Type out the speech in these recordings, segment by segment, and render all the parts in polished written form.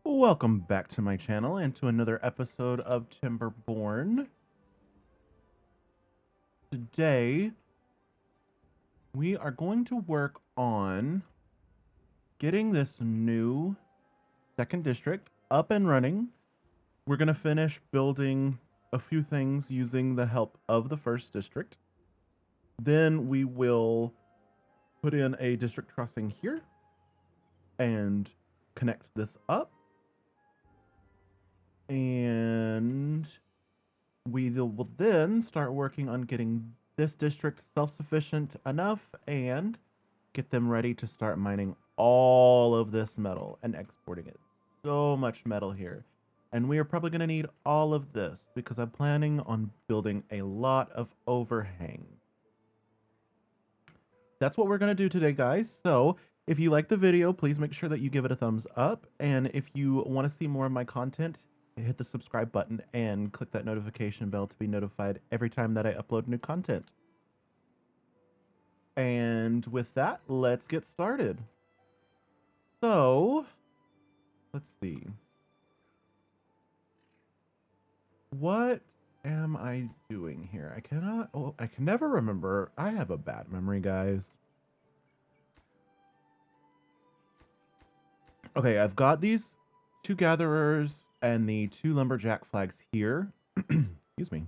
Welcome back to my channel and to another episode of TimberBorn. Today, we are going to work on getting this new second district up and running. We're going to finish building a few things using the help of the first district. Then we will put in a district crossing here and connect this up. And we will then start working on getting this district self-sufficient enough and get them ready to start mining all of this metal and exporting it. So much metal here. And we are probably going to need all of this because I'm planning on building a lot of overhangs. That's what we're going to do today, guys. So if you like the video, please make sure that you give it a thumbs up. And if you want to see more of my content, hit the subscribe button and click that notification bell to be notified every time that I upload new content. And with that, let's get started. So, let's see. What am I doing here? I can never remember. I have a bad memory, guys. Okay, I've got these two gatherers and the two lumberjack flags here. Excuse me.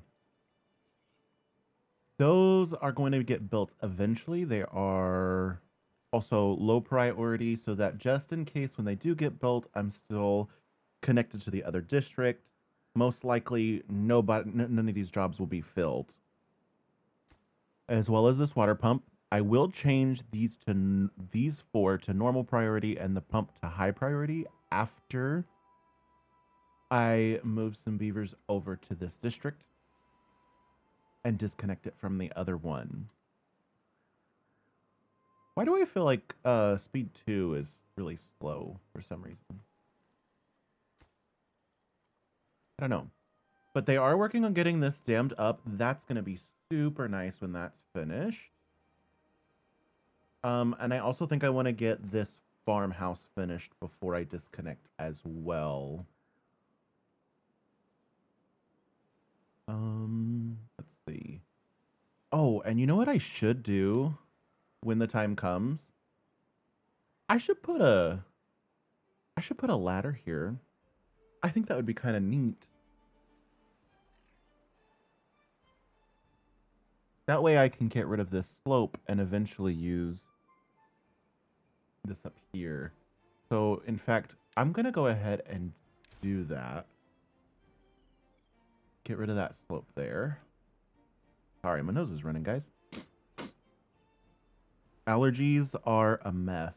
Those are going to get built eventually. They are also low priority so that just in case when they do get built, I'm still connected to the other district. Most likely, none of these jobs will be filled. As well as this water pump, I will change these four to normal priority and the pump to high priority after I move some beavers over to this district and disconnect it from the other one. Why do I feel like speed 2 is really slow for some reason? I don't know. But they are working on getting this dammed up. That's going to be super nice when that's finished. And I also think I want to get this farmhouse finished before I disconnect as well. Let's see. Oh, and you know what I should do when the time comes? I should put a ladder here. I think that would be kind of neat. That way I can get rid of this slope and eventually use this up here. So, in fact, I'm going to go ahead and do that. Get rid of that slope there. Sorry, my nose is running, guys. Allergies are a mess.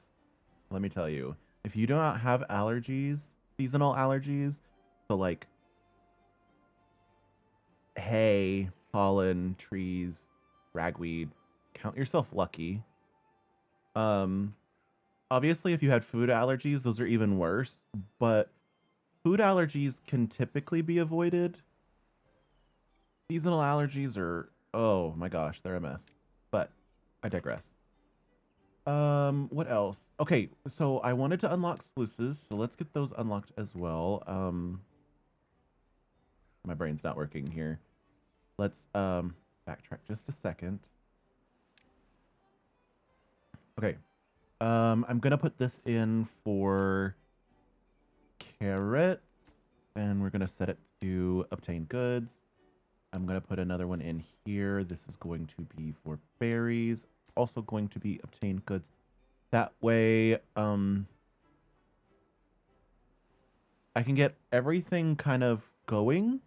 Let me tell you. If you do not have allergies, seasonal allergies, so like hay, pollen, trees, ragweed, count yourself lucky. Obviously, if you had food allergies, those are even worse, but food allergies can typically be avoided. Seasonal allergies are, oh my gosh, they're a mess. But I digress. What else? Okay, so I wanted to unlock sluices, so let's get those unlocked as well. My brain's not working here. Let's backtrack just a second. Okay. I'm gonna put this in for carrot, and we're gonna set it to obtain goods. I'm gonna put another one in here. This is going to be for berries, also going to be obtain goods. That way, I can get everything kind of going,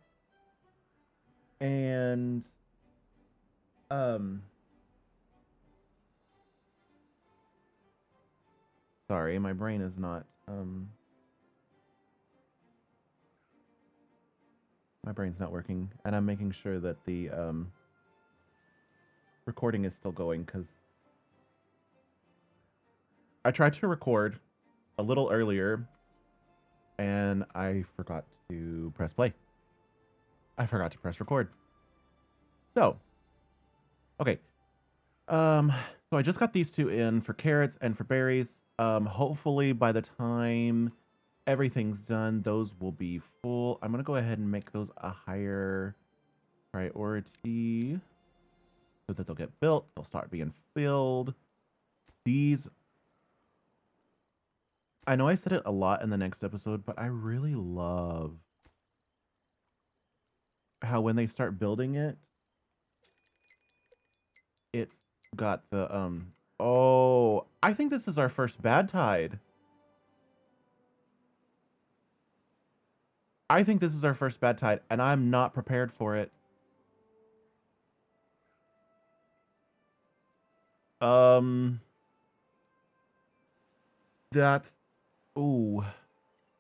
and sorry, my brain is not my brain's not working, and I'm making sure that the recording is still going because I tried to record a little earlier and I forgot to press play. I forgot to press record. So, okay. So I just got these two in for carrots and for berries. Hopefully by the time everything's done. Those will be full. I'm going to go ahead and make those a higher priority so that they'll get built. They'll start being filled. These, I know I said it a lot in the next episode, but I really love how when they start building it, it's got the, oh, I think this is our first bad tide. I think this is our first bad tide, and I'm not prepared for it. Um, that's, ooh,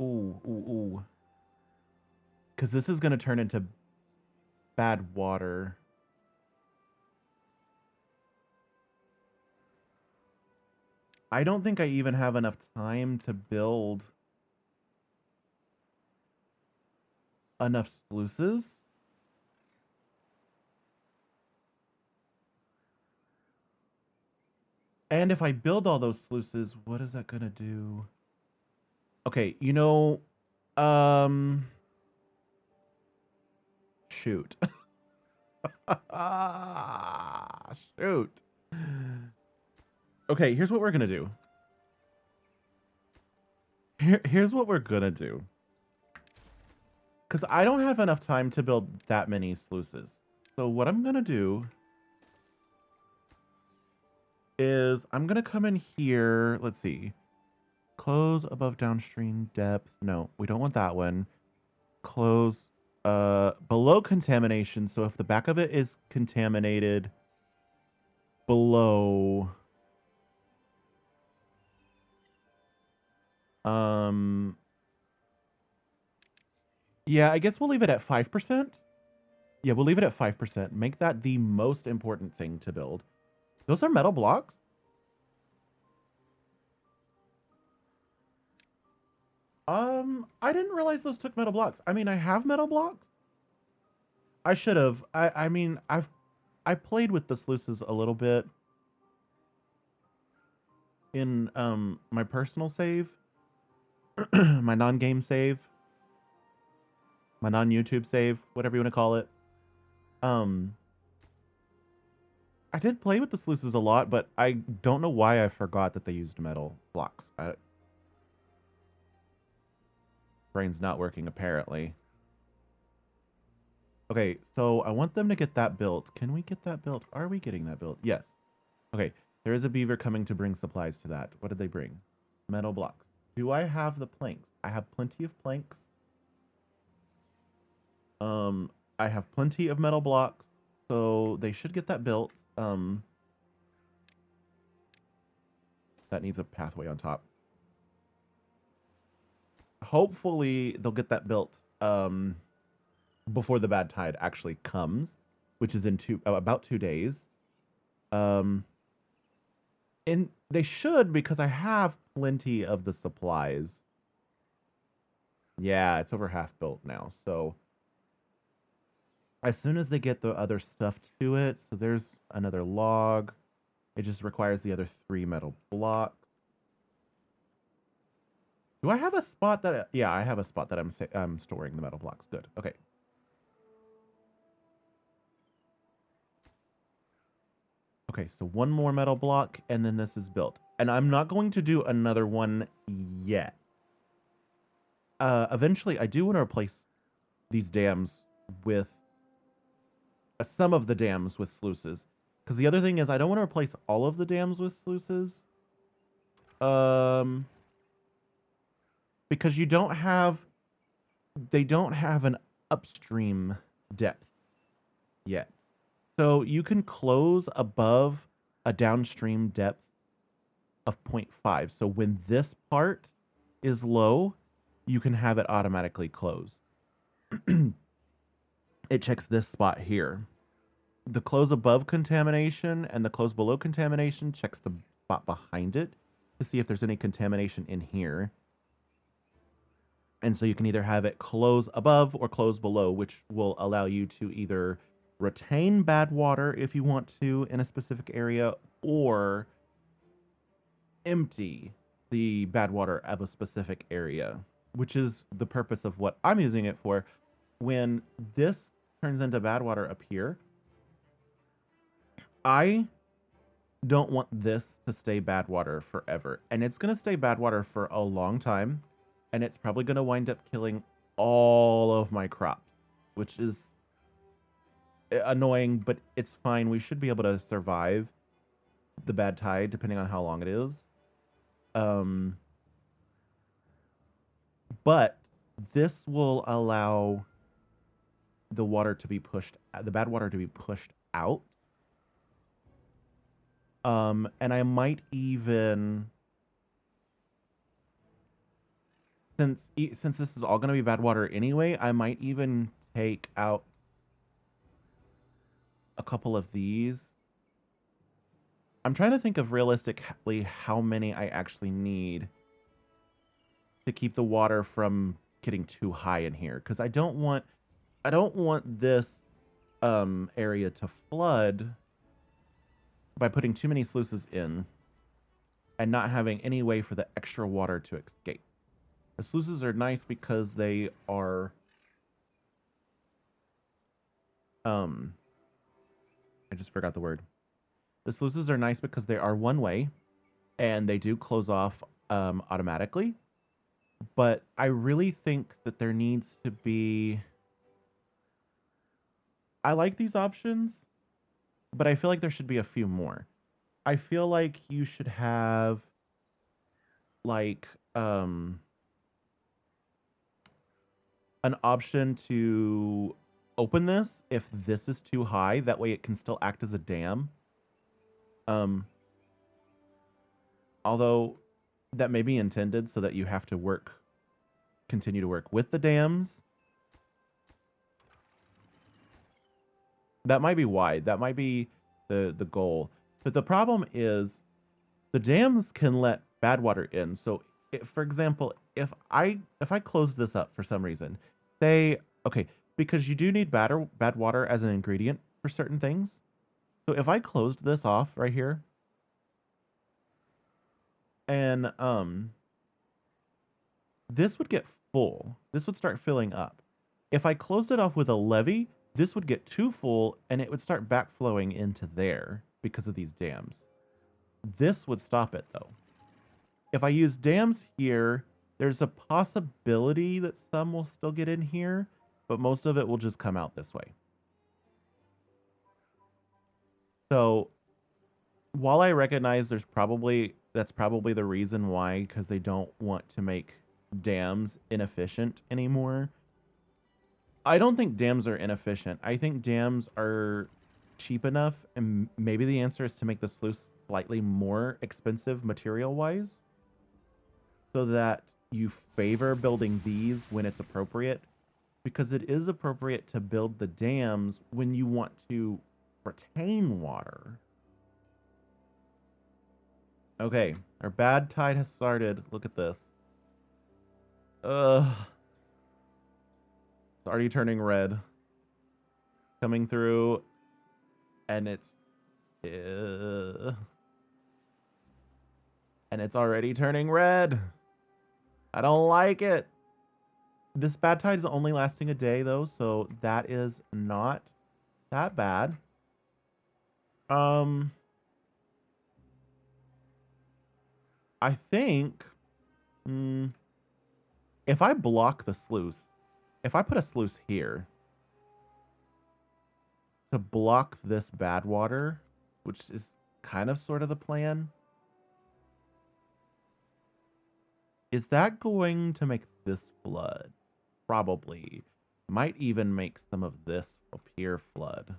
ooh, ooh, ooh. Because this is going to turn into bad water. I don't think I even have enough time to build enough sluices. And if I build all those sluices, what is that going to do? Okay, you know, um, shoot. Shoot. Okay, here's what we're going to do. Here's what we're going to do. Because I don't have enough time to build that many sluices. So what I'm going to do is I'm going to come in here. Let's see. Close above downstream depth. No, we don't want that one. Close below contamination. So if the back of it is contaminated below... Yeah, I guess we'll leave it at 5%. Yeah, we'll leave it at 5%. Make that the most important thing to build. Those are metal blocks? I didn't realize those took metal blocks. I mean, I have metal blocks. I should have. I mean, I played with the sluices a little bit in my personal save, my non-game save, my non-YouTube save, whatever you want to call it. Um, I did play with the sluices a lot, but I don't know why I forgot that they used metal blocks. Brain's not working apparently. Okay, so I want them to get that built. Can we get that built? Are we getting that built? Yes. Okay, there is a beaver coming to bring supplies to that. What did they bring? Metal blocks. Do I have the planks? I have plenty of planks. I have plenty of metal blocks, so they should get that built. That needs a pathway on top. Hopefully, they'll get that built before the bad tide actually comes, which is in about 2 days. And they should, because I have plenty of the supplies. Yeah, it's over half built now. So as soon as they get the other stuff to it, so there's another log. It just requires the other 3 metal blocks. Do I have a spot that... Yeah, I have a spot that I'm storing the metal blocks. Good. Okay. Okay, so 1 more metal block, and then this is built. And I'm not going to do another one yet. Eventually, I do want to replace these dams with... some of the dams with sluices. Because the other thing is, I don't want to replace all of the dams with sluices. Because you don't have... They don't have an upstream depth yet. So you can close above a downstream depth of 0.5. So when this part is low, you can have it automatically close. It checks this spot here. The close above contamination and the close below contamination checks the spot behind it to see if there's any contamination in here. And so you can either have it close above or close below, which will allow you to either retain bad water if you want to in a specific area, or empty the bad water of a specific area. which is the purpose of what I'm using it for. When this turns into bad water up here, I don't want this to stay bad water forever. And it's going to stay bad water for a long time. And it's probably going to wind up killing all of my crops, which is annoying, but it's fine. We should be able to survive the bad tide, depending on how long it is. But this will allow the water to be pushed, the bad water to be pushed out. And I might even, since this is all going to be bad water anyway, I might even take out a couple of these. I'm trying to think of realistically how many I actually need to keep the water from getting too high in here, because I don't want this area to flood by putting too many sluices in and not having any way for the extra water to escape. The sluices are nice because they are I just forgot the word. The sluices are nice because they are one way and they do close off automatically. But I really think that there needs to be... I like these options, but I feel like there should be a few more. I feel like you should have like an option to open this if this is too high. That way it can still act as a dam. Although that may be intended so that you have to continue to work with the dams. That might be why. That might be the goal. But the problem is the dams can let bad water in. So, for example, if I close this up for some reason, say, okay, because you do need bad water as an ingredient for certain things. So if I closed this off right here, and this would get full. This would start filling up. If I closed it off with a levee, this would get too full and it would start backflowing into there because of these dams. This would stop it though. If I use dams here, there's a possibility that some will still get in here, but most of it will just come out this way. So while I recognize that's probably the reason why, because they don't want to make dams inefficient anymore. I don't think dams are inefficient. I think dams are cheap enough, and maybe the answer is to make the sluice slightly more expensive material-wise, so that you favor building these when it's appropriate, because it is appropriate to build the dams when you want to retain water. Okay, our bad tide has started. Look at this. It's already turning red. Coming through, and it's already turning red. I don't like it. This bad tide is only lasting a day though, so that is not that bad. I think if I block the sluice, if I put a sluice here to block this bad water, which is kind of sort of the plan, is that going to make this flood? Probably. Might even make some of this up here flood.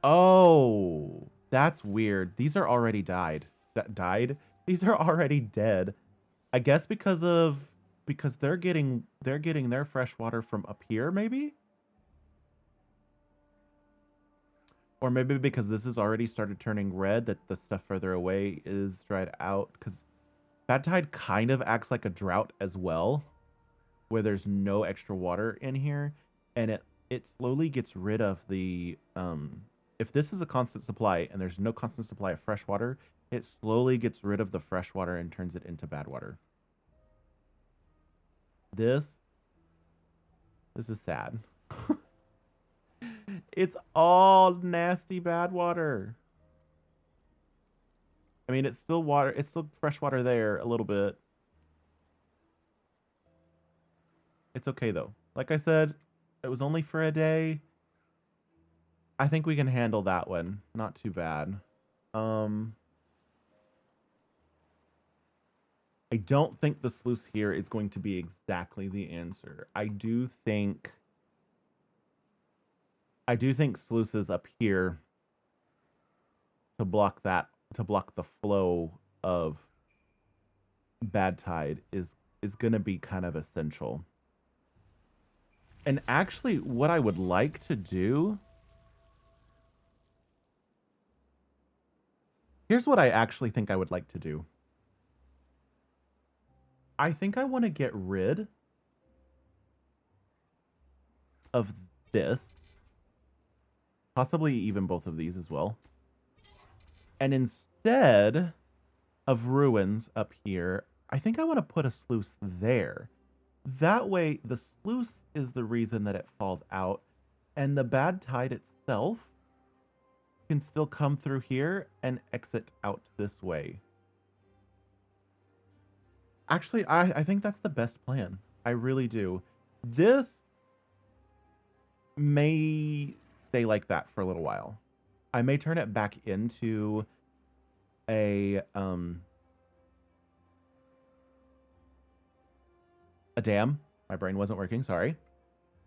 Oh, that's weird. These are already died. These are already dead. I guess because they're getting their fresh water from up here, maybe? Or maybe because this has already started turning red, that the stuff further away is dried out. Because bad tide kind of acts like a drought as well, where there's no extra water in here, and it slowly gets rid of the if this is a constant supply and there's no constant supply of fresh water, it slowly gets rid of the fresh water and turns it into bad water. This is sad. It's all nasty bad water. I mean, it's still water. It's still fresh water there a little bit. It's okay though. Like I said, it was only for a day. I think we can handle that one. Not too bad. Um, I don't think the sluice here is going to be exactly the answer. I do think sluices up here to block the flow of bad tide is going to be kind of essential. And actually what I would like to do, here's what I actually think I would like to do. I think I want to get rid of this, possibly even both of these as well. And instead of ruins up here, I think I want to put a sluice there. That way, the sluice is the reason that it falls out, and the bad tide itself can still come through here and exit out this way. Actually, I think that's the best plan. I really do. This may stay like that for a little while. I may turn it back into a dam. My brain wasn't working, sorry.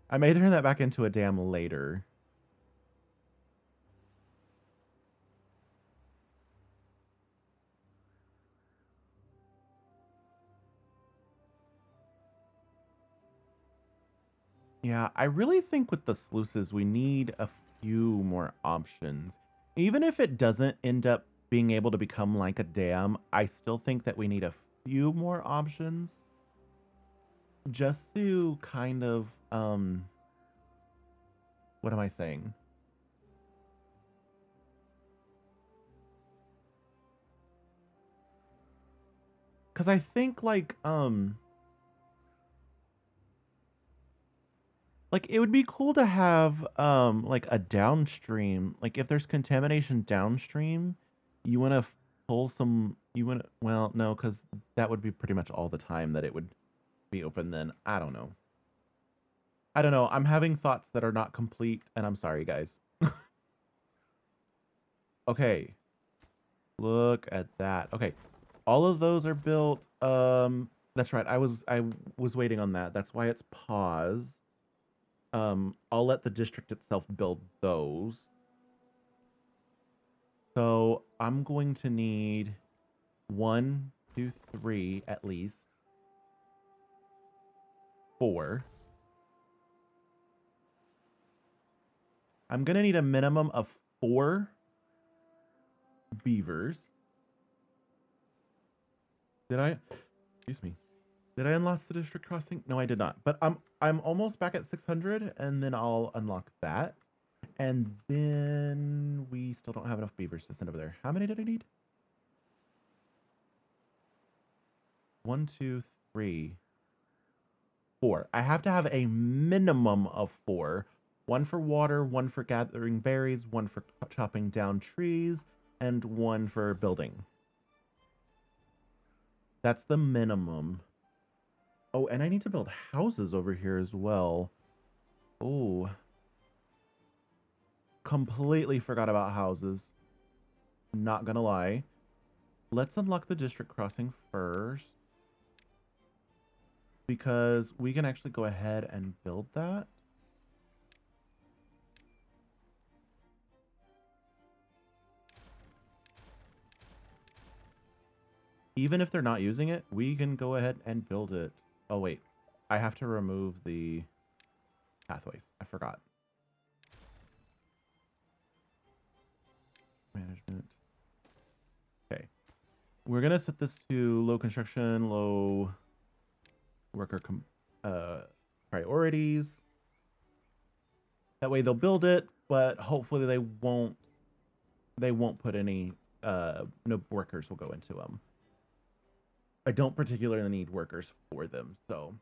I may turn that back into a dam later. Yeah, I really think with the sluices, we need a few more options. Even if it doesn't end up being able to become like a dam, I still think that we need a few more options just to kind of, what am I saying? Because I think like it would be cool to have like a downstream, like if there's contamination downstream, you want to pull some, you want to, well, no, because that would be pretty much all the time that it would be open then. I don't know. I don't know. I'm having thoughts that are not complete, and I'm sorry, guys. Okay. Look at that. Okay. All of those are built. That's right. I was waiting on that. That's why it's paused. I'll let the district itself build those. So I'm going to need 1, 2, 3 at least. 4. I'm gonna need a minimum of 4 beavers. Did I? Excuse me. Did I unlock the district crossing? No, I did not. But I'm almost back at 600, and then I'll unlock that. And then we still don't have enough beavers to send over there. How many did I need? 1, 2, 3, 4. I have to have a minimum of 4. 1 for water, 1 for gathering berries, 1 for chopping down trees, and 1 for building. That's the minimum. Oh, and I need to build houses over here as well. Oh. Completely forgot about houses. Not gonna lie. Let's unlock the district crossing first, because we can actually go ahead and build that. Even if they're not using it, we can go ahead and build it. Oh, wait. I have to remove the pathways. I forgot. Management. Okay. We're going to set this to low construction, low worker priorities. That way they'll build it, but hopefully they won't put any no workers will go into them. I don't particularly need workers for them, so.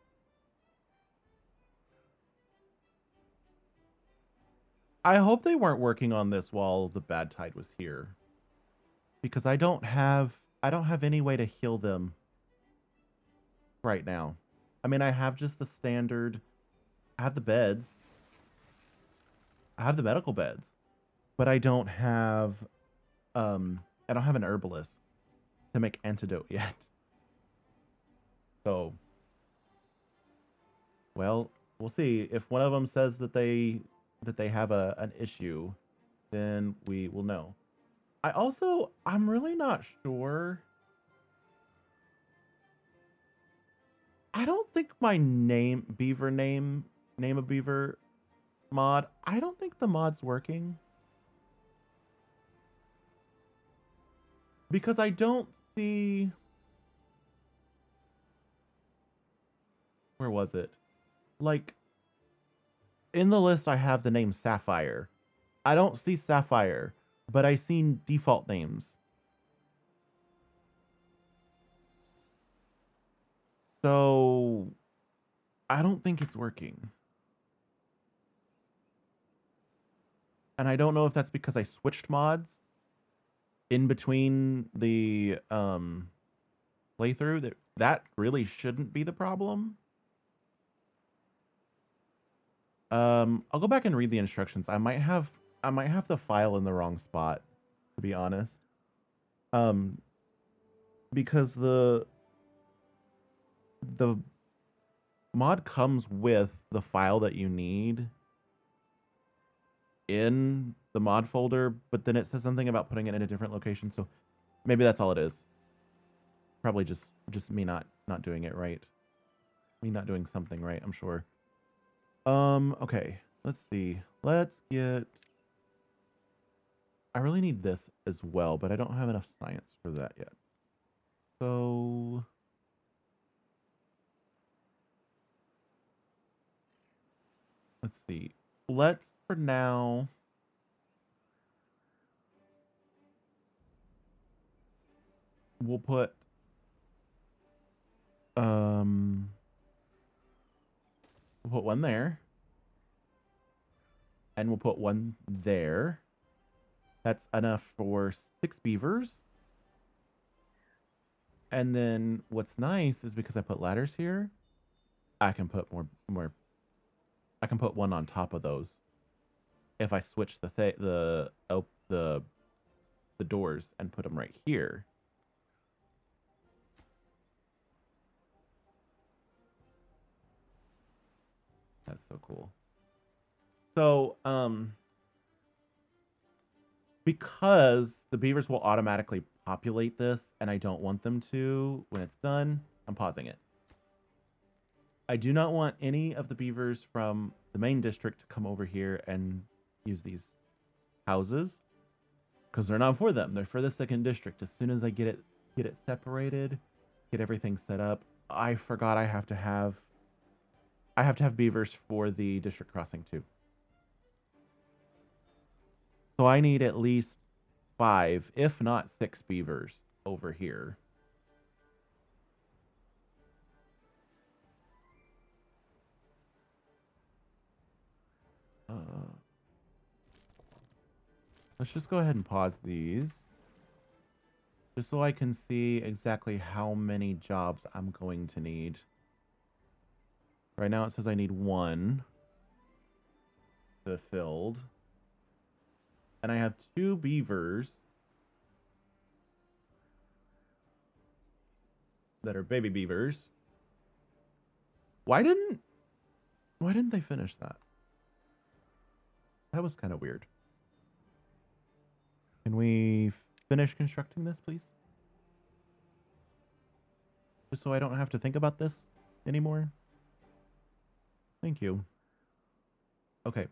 I hope they weren't working on this while the bad tide was here. Because I don't have any way to heal them right now. I mean, I have just the standard. I have the beds. I have the medical beds, but I don't have an herbalist to make antidote yet. So, well, we'll see. If one of them says that they have an issue, then we will know. I'm really not sure. I don't think my name a beaver mod. I don't think the mod's working because I don't see. Where was it? Like in the list, I have the name Sapphire. I don't see Sapphire, but I see default names. So I don't think it's working. And I don't know if that's because I switched mods in between the playthrough. That really shouldn't be the problem. I'll go back and read the instructions. I might have the file in the wrong spot, to be honest. Because the mod comes with the file that you need in the mod folder, but then it says something about putting it in a different location, so maybe that's all it is. Probably just me not doing it right. Me not doing something right, I'm sure. Okay. Let's see. Let's get... I really need this as well, but I don't have enough science for that yet. So... let's see. Let's, for now... we'll put... we'll put one there. And we'll put one there. That's enough for 6 beavers. And then what's nice is because I put ladders here, I can put more. I can put one on top of those. If I switch the doors and put them right here. That's so cool. So, because the beavers will automatically populate this, and I don't want them to when it's done, I'm pausing it. I do not want any of the beavers from the main district to come over here and use these houses, because they're not for them. They're for the second district. As soon as I get it separated, get everything set up. I forgot I have to have beavers for the district crossing too. So I need at least 5, if not 6 beavers over here. Let's just go ahead and pause these. Just so I can see exactly how many jobs I'm going to need. Right now it says I need 1 fulfilled. And I have 2 beavers that are baby beavers. Why didn't they finish that? That was kind of weird. Can we finish constructing this, please? Just so I don't have to think about this anymore. Thank you. Okay.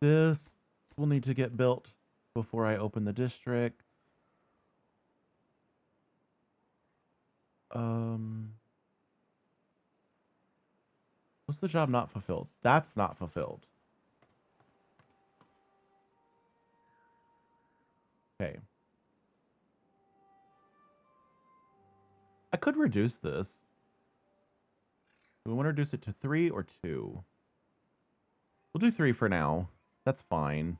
This will need to get built before I open the district. What's the job not fulfilled? That's not fulfilled. Okay. I could reduce this. Do we want to reduce it to 3 or 2? We'll do 3 for now. That's fine.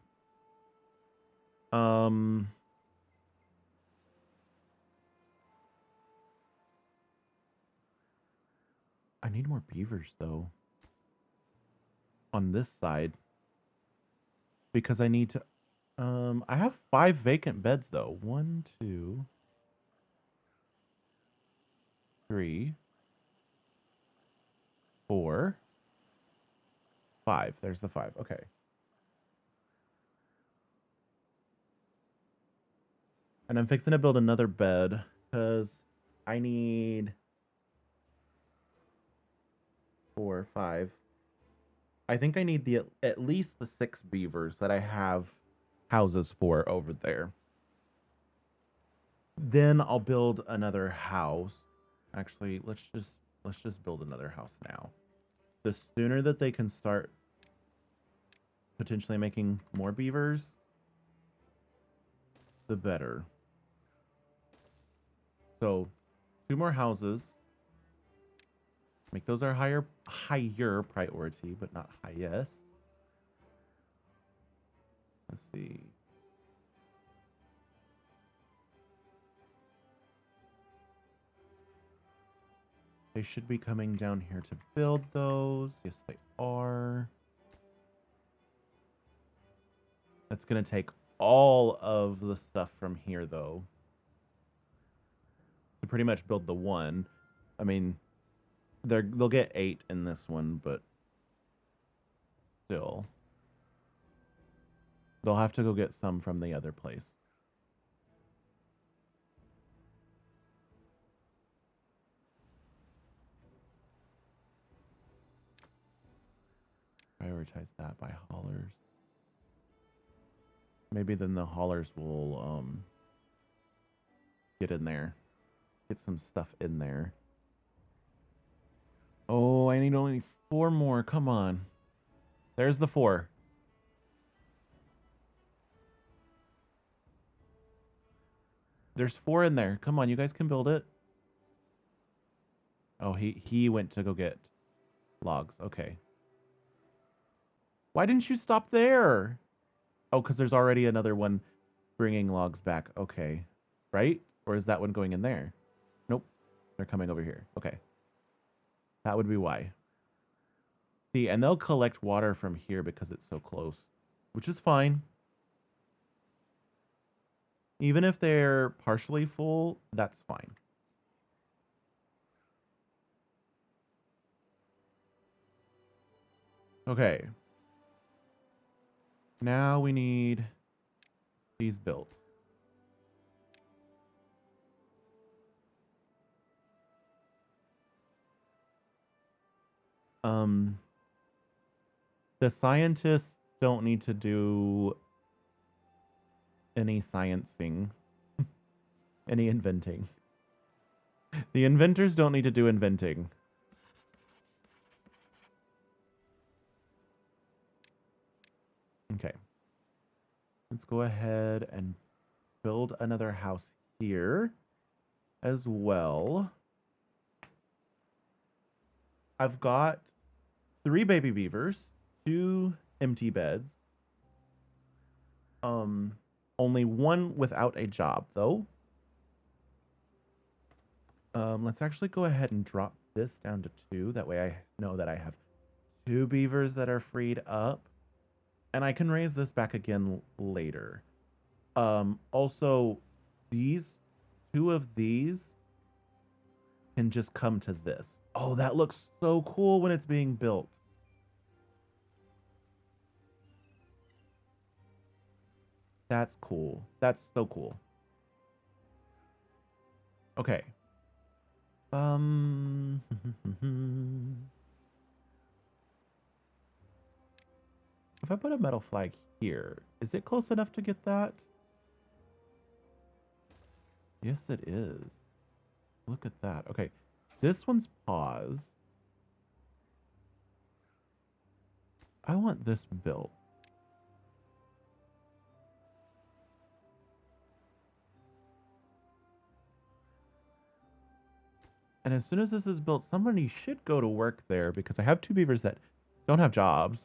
I need more beavers though. On this side. Because I need to I have 5 vacant beds though. 1, 2, 3, 4, 5. There's the 5. Okay. And I'm fixing to build another bed because I need 4, 5. I think I need the at least the 6 beavers that I have houses for over there. Then I'll build another house. Actually, let's just build another house now. The sooner that they can start potentially making more beavers, the better. So, 2 more houses. Make those our higher priority, but not highest. Let's see. They should be coming down here to build those. Yes, they are. That's going to take all of the stuff from here, though, to pretty much build the one. I mean, they'll get 8 in this one, but still. They'll have to go get some from the other place. Prioritize that by haulers. Maybe then the haulers will get in there. Get some stuff in there. Oh, I need only 4 more. Come on. There's the 4. There's 4 in there. Come on, you guys can build it. Oh, he went to go get logs. Okay. Why didn't you stop there? Oh, because there's already another one bringing logs back. Okay. Right? Or is that one going in there? Nope. They're coming over here. Okay. That would be why. See, and they'll collect water from here because it's so close, which is fine. Even if they're partially full, that's fine. Okay. Now we need these built. The scientists don't need to do any sciencing, any inventing. The inventors don't need to do inventing. Okay. Let's go ahead and build another house here as well. I've got 3 baby beavers, 2 empty beds. Only 1 without a job though. Let's actually go ahead and drop this down to 2. That way I know that I have 2 beavers that are freed up. And I can raise this back again later. Also, these 2 of these can just come to this. Oh, that looks so cool when it's being built. That's cool. That's so cool. Okay. If I put a metal flag here, is it close enough to get that? Yes, it is. Look at that. Okay. This one's paused. I want this built. And as soon as this is built, somebody should go to work there because I have two beavers that don't have jobs.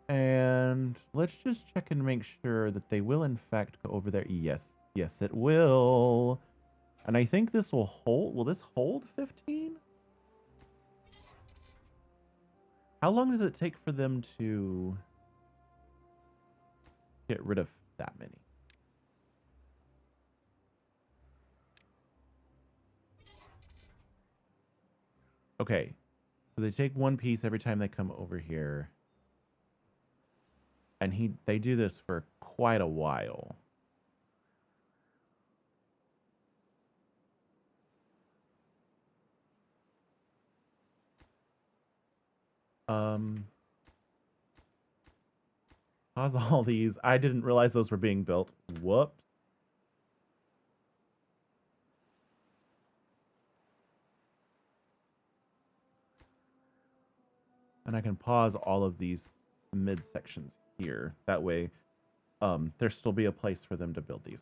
And let's just check and make sure that they will in fact go over there. Yes, yes, it will. And I think this will hold. Will this hold 15? How long does it take for them to get rid of that many? Okay, so they take one piece every time they come over here. And they do this for quite a while. Pause all these. I didn't realize those were being built. Whoops. And I can pause all of these mid sections here. That way, there still be a place for them to build these.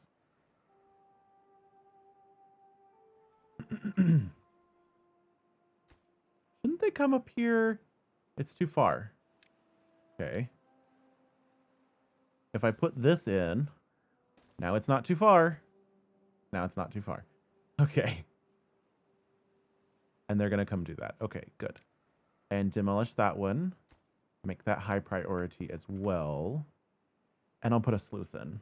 Shouldn't they come up here? It's too far. Okay. If I put this in, now it's not too far. Now it's not too far. Okay. And they're going to come do that. Okay, good. And demolish that one. Make that high priority as well. And I'll put a sluice in.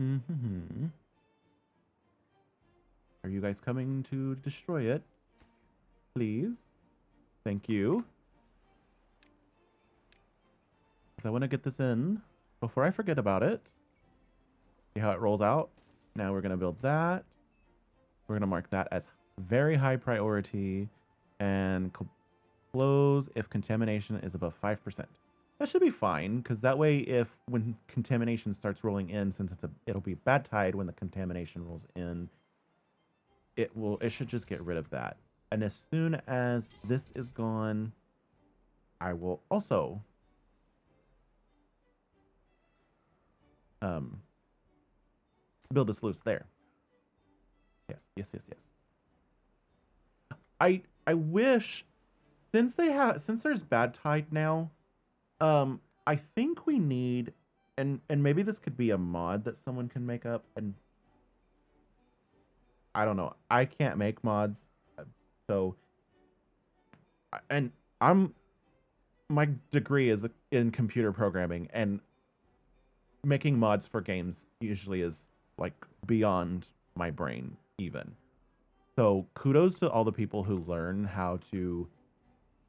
Mm-hmm. Are you guys coming to destroy it? Please. Thank you. Because I want to get this in before I forget about it. See how it rolls out? Now we're going to build that. We're going to mark that as very high priority and close if contamination is above 5%. That should be fine, because that way when contamination starts rolling in, since it'll be bad tide when the contamination rolls in, it should just get rid of that. And as soon as this is gone, I will also build a sluice there. Yes, yes, yes, yes. I wish, since there's bad tide now, I think we need, and maybe this could be a mod that someone can make up, and I don't know. I can't make mods, so, and my degree is in computer programming, and making mods for games usually is like beyond my brain even. So kudos to all the people who learn how to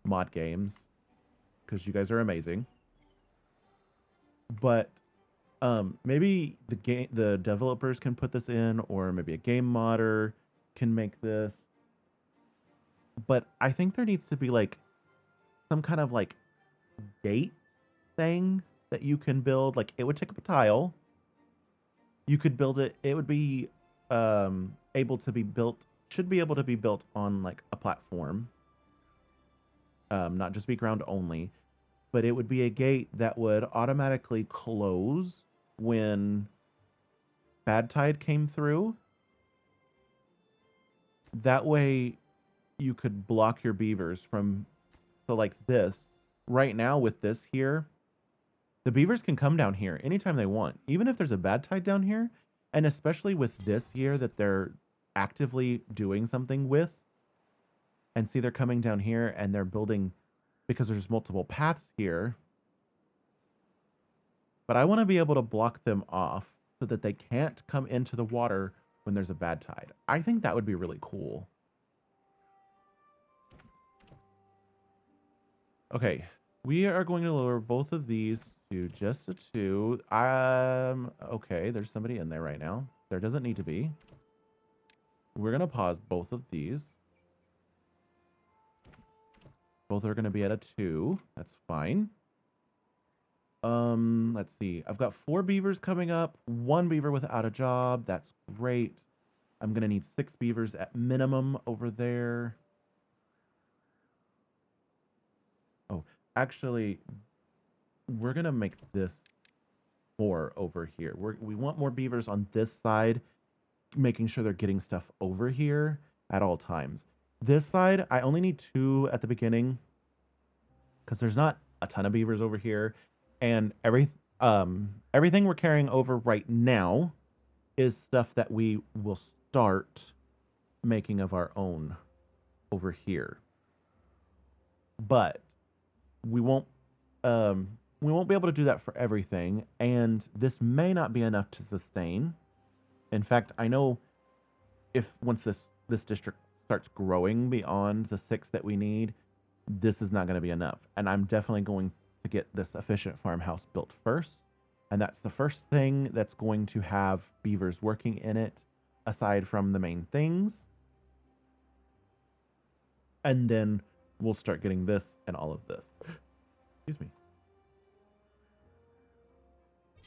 mod games, because you guys are amazing. But maybe the developers can put this in, or maybe a game modder can make this. But I think there needs to be like some kind of like gate thing that you can build. Like, it would take up a tile. You could build it. It would be able to be built. Should be able to be built on like a platform. Not just be ground only, but it would be a gate that would automatically close when bad tide came through. That way you could block your beavers from, so like this right now with this here, the beavers can come down here anytime they want, even if there's a bad tide down here. And especially with this year that they're actively doing something with, and see they're coming down here and they're building, because there's multiple paths here. But I want to be able to block them off so that they can't come into the water when there's a bad tide. I think that would be really cool. Okay, we are going to lower both of these to just a 2. Okay, there's somebody in there right now. There doesn't need to be. We're going to pause both of these. Both are going to be at a 2. That's fine. Let's see. I've got 4 beavers coming up. 1 beaver without a job. That's great. I'm going to need 6 beavers at minimum over there. Oh, actually, we're going to make this 4 over here. We want more beavers on this side, making sure they're getting stuff over here at all times. This side, I only need 2 at the beginning because there's not a ton of beavers over here. And everything we're carrying over right now is stuff that we will start making of our own over here. But we won't be able to do that for everything, and this may not be enough to sustain. In fact, I know if once this district starts growing beyond the 6 that we need, this is not going to be enough. And I'm definitely going to get this efficient farmhouse built first. And that's the first thing that's going to have beavers working in it, aside from the main things. And then we'll start getting this and all of this. Excuse me.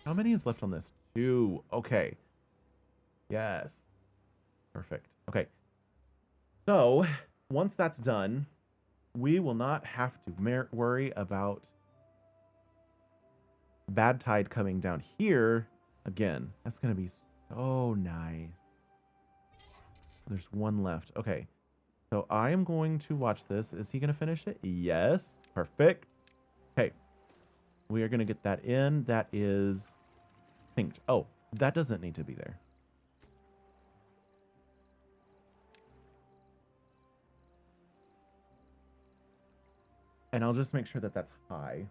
How many is left on this? 2. Okay. Yes. Perfect. Okay. So, once that's done, we will not have to worry about bad tide coming down here again. That's going to be so nice. There's 1 left. Okay. So I am going to watch this. Is he going to finish it? Yes. Perfect. Okay. We are going to get that in. That is synced. Oh, that doesn't need to be there. And I'll just make sure that that's high.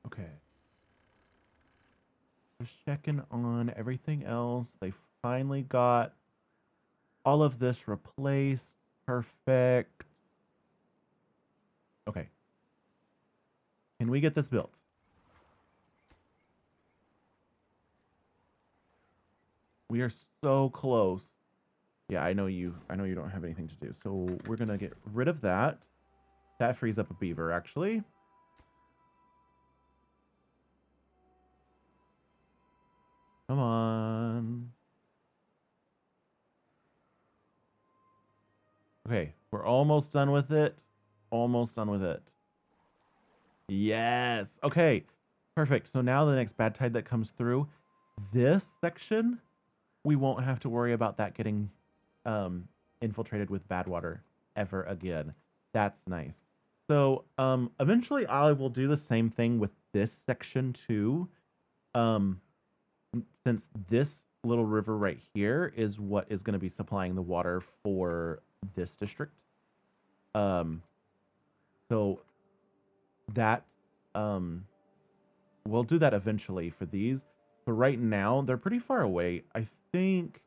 Okay. Just checking on everything else. They finally got all of this replaced. Perfect. Okay. Can we get this built? We are so close. Yeah, I know you don't have anything to do. So we're going to get rid of that. That frees up a beaver, actually. Come on. Okay, we're almost done with it. Almost done with it. Yes. Okay, perfect. So now the next bad tide that comes through, this section, we won't have to worry about that getting infiltrated with bad water ever again. That's nice. So eventually I will do the same thing with this section too. Since this little river right here is what is going to be supplying the water for this district. So that's we'll do that eventually for these. But right now they're pretty far away. I think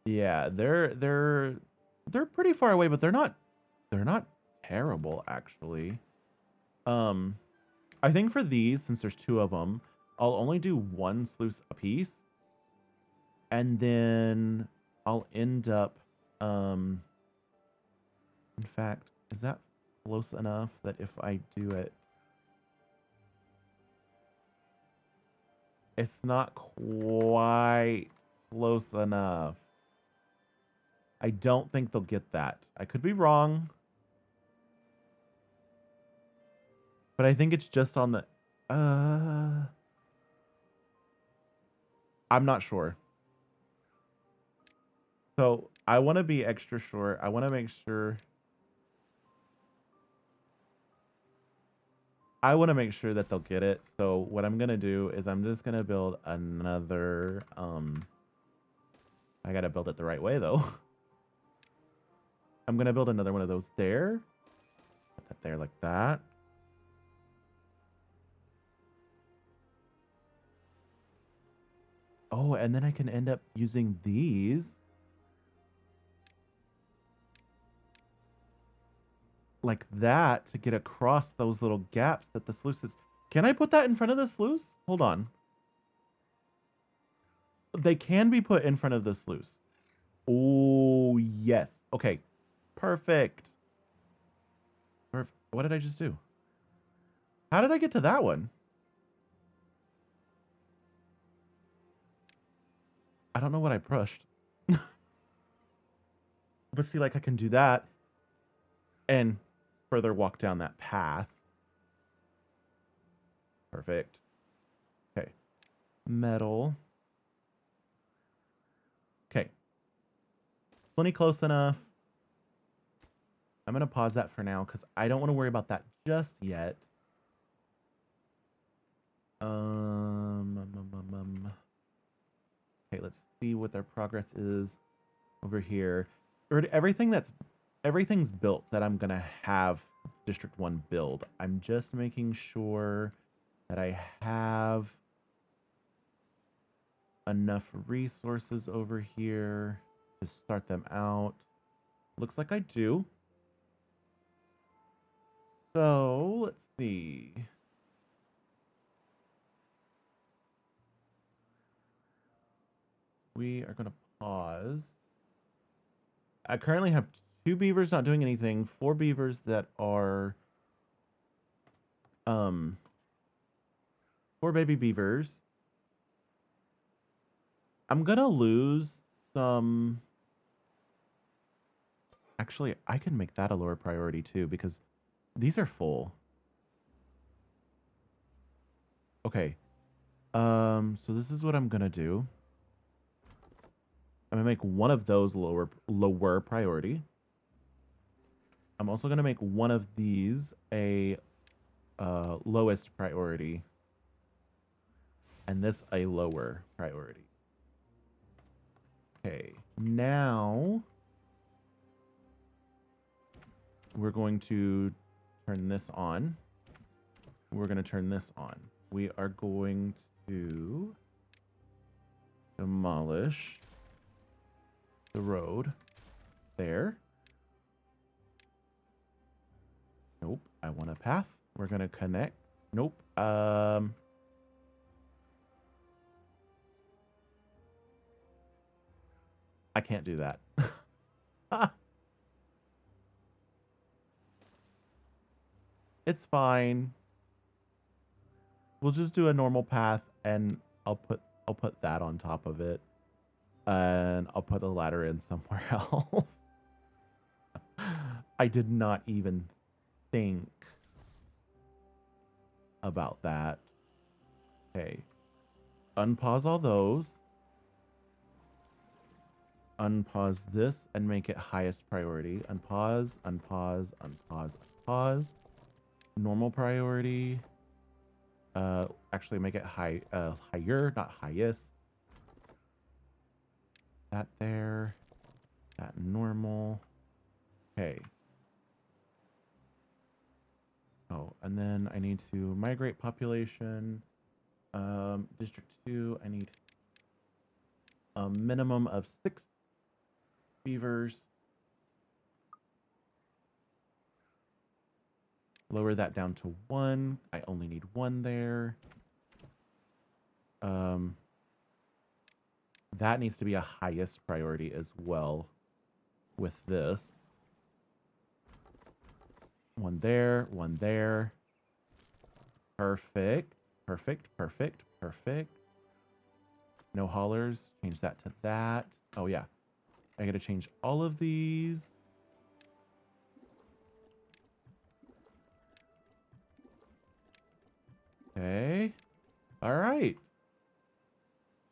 yeah, they're pretty far away, but they're not terrible actually. I think for these, since there's 2 of them, I'll only do 1 sluice a piece, and then I'll end up in fact, is that close enough that if I do it, it's not quite close enough. I don't think they'll get that. I could be wrong. But I think it's just on the I'm not sure. So I want to be extra sure. I want to make sure. I want to make sure that they'll get it. So what I'm going to do is I'm just going to build another, I got to build it the right way though. I'm going to build another one of those there. Put that there like that. Oh, and then I can end up using these like that to get across those little gaps that the sluices. Can I put that in front of the sluice? Hold on. They can be put in front of the sluice. Oh, yes. Okay. Perfect. What did I just do? How did I get to that one? I don't know what I pushed. But see, like, I can do that and further walk down that path. Perfect. Okay. Metal. Okay. Plenty close enough. I'm going to pause that for now because I don't want to worry about that just yet. Okay, let's see what their progress is over here. Everything's built that I'm gonna have District 1 build. I'm just making sure that I have enough resources over here to start them out. Looks like I do. So let's see. We are gonna pause. I currently have 2 beavers not doing anything, 4 beavers that are 4 baby beavers. I'm gonna lose some. Actually, I can make that a lower priority too because these are full. Okay. So this is what I'm gonna do. I'm gonna make one of those lower priority. I'm also gonna make one of these a lowest priority, and this a lower priority. Okay, now we're going to turn this on. We're going to turn this on. We are going to demolish the road there. Nope, I want a path. We're going to connect. Nope. I can't do that. It's fine. We'll just do a normal path and I'll put that on top of it. And I'll put the ladder in somewhere else. I did not even think about that. Okay. Unpause all those. Unpause this and make it highest priority. Unpause, unpause, unpause, unpause. Normal priority. Actually make it higher, not highest. That there. That normal. Okay. Oh, and then I need to migrate population. District 2, I need a minimum of 6 beavers. Lower that down to 1. I only need 1 there. That needs to be a highest priority as well with this. 1 there, 1 there. Perfect, perfect, perfect, perfect. No haulers. Change that to that. Oh, yeah. I got to change all of these. Okay. All right.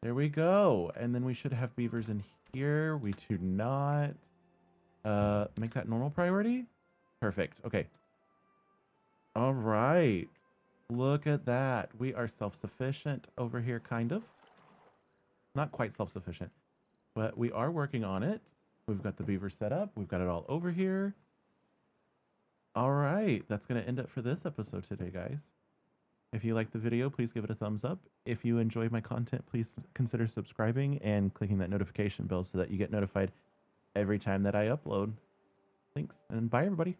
There we go. And then we should have beavers in here. We do not. Make that normal priority. Perfect. Okay. All right. Look at that. We are self-sufficient over here, kind of. Not quite self-sufficient, but we are working on it. We've got the beaver set up. We've got it all over here. All right. That's going to end it for this episode today, guys. If you liked the video, please give it a thumbs up. If you enjoy my content, please consider subscribing and clicking that notification bell so that you get notified every time that I upload. Thanks, and bye, everybody.